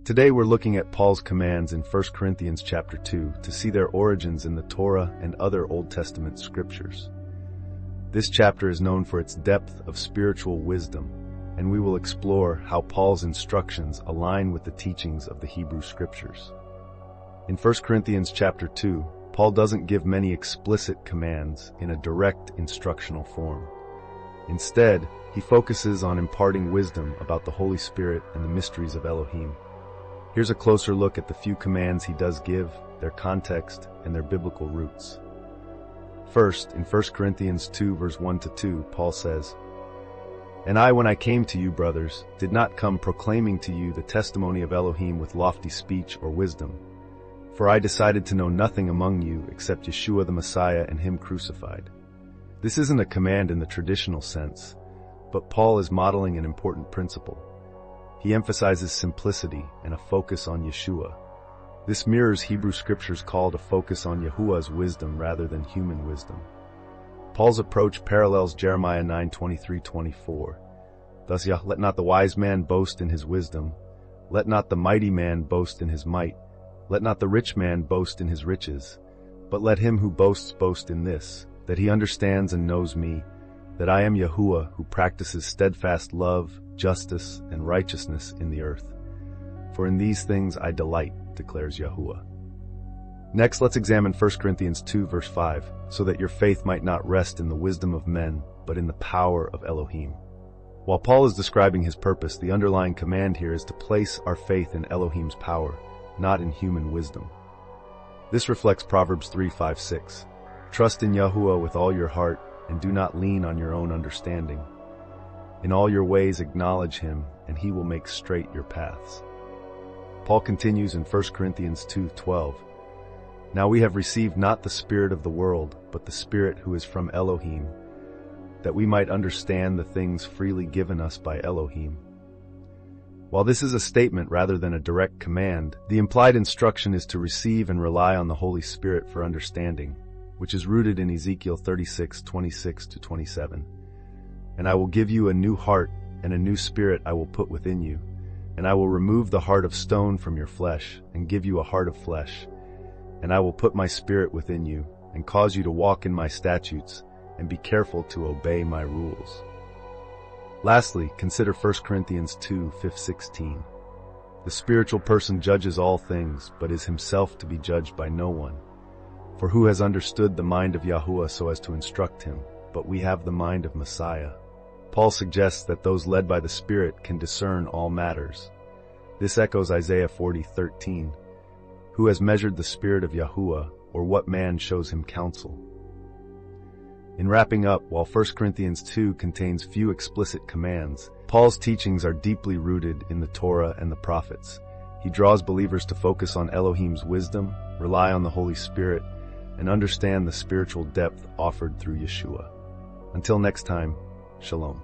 Today we're looking at Paul's commands in 1 Corinthians chapter 2 to see their origins in the Torah and other Old Testament scriptures. This chapter is known for its depth of spiritual wisdom, and we will explore how Paul's instructions align with the teachings of the Hebrew scriptures. In 1 Corinthians chapter 2, Paul doesn't give many explicit commands in a direct instructional form. Instead, he focuses on imparting wisdom about the Holy Spirit and the mysteries of Elohim. Here's a closer look at the few commands he does give, their context, and their biblical roots. First, in 1 Corinthians 2 verse 1-2, Paul says, "And I, when I came to you, brothers, did not come proclaiming to you the testimony of Elohim with lofty speech or wisdom. For I decided to know nothing among you except Yeshua the Messiah and Him crucified." This isn't a command in the traditional sense, but Paul is modeling an important principle. He emphasizes simplicity and a focus on Yeshua. This mirrors Hebrew scripture's call to focus on Yahuwah's wisdom rather than human wisdom. Paul's approach parallels Jeremiah 9:23-24. Thus, let not the wise man boast in his wisdom, let not the mighty man boast in his might, let not the rich man boast in his riches, but let him who boasts boast in this, that he understands and knows me, that I am Yahuwah who practices steadfast love, justice, and righteousness in the earth. For in these things I delight, declares Yahuwah. Next, let's examine 1 Corinthians 2 verse 5, so that your faith might not rest in the wisdom of men, but in the power of Elohim. While Paul is describing his purpose, the underlying command here is to place our faith in Elohim's power, not in human wisdom. This reflects Proverbs 3:5-6. Trust in Yahuwah with all your heart, and do not lean on your own understanding. In all your ways acknowledge Him, and He will make straight your paths. Paul continues in 1 Corinthians 2:12. Now we have received not the spirit of the world, but the Spirit who is from Elohim, that we might understand the things freely given us by Elohim. While this is a statement rather than a direct command, the implied instruction is to receive and rely on the Holy Spirit for understanding, which is rooted in Ezekiel 36:26-27. And I will give you a new heart, and a new spirit I will put within you. And I will remove the heart of stone from your flesh, and give you a heart of flesh. And I will put my spirit within you, and cause you to walk in my statutes, and be careful to obey my rules. Lastly, consider 1 Corinthians 2:15-16. The spiritual person judges all things, but is himself to be judged by no one. For who has understood the mind of Yahuwah so as to instruct him? But we have the mind of Messiah. Paul suggests that those led by the Spirit can discern all matters. This echoes Isaiah 40:13. Who has measured the Spirit of Yahuwah, or what man shows him counsel? In wrapping up, while 1 Corinthians 2 contains few explicit commands, Paul's teachings are deeply rooted in the Torah and the prophets. He draws believers to focus on Elohim's wisdom, rely on the Holy Spirit, and understand the spiritual depth offered through Yeshua. Until next time, Shalom.